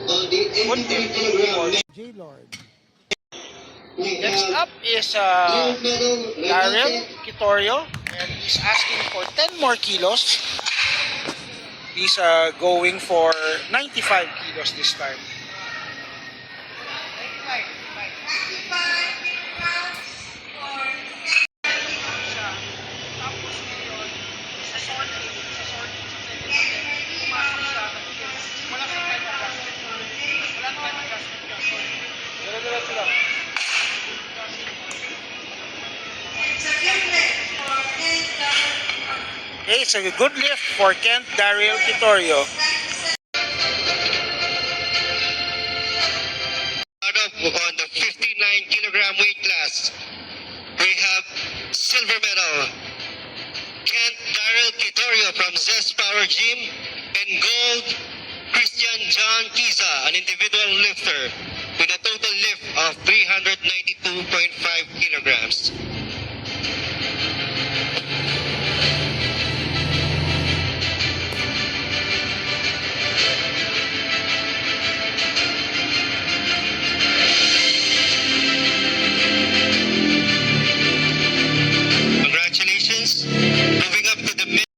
Good lift. J-Lord. Next up is Daryl Kitorio, and he's asking for 10 more kilos. He's going for 95 kilos this time. Okay, it's a good lift for Kent Daryl Kitorio. On the 59 kilogram weight class, we have silver medal Kent Daryl Kitorio from Zest Power Gym, and gold Christian John Kiza, an individual lifter with a total lift of 392.5 kilograms.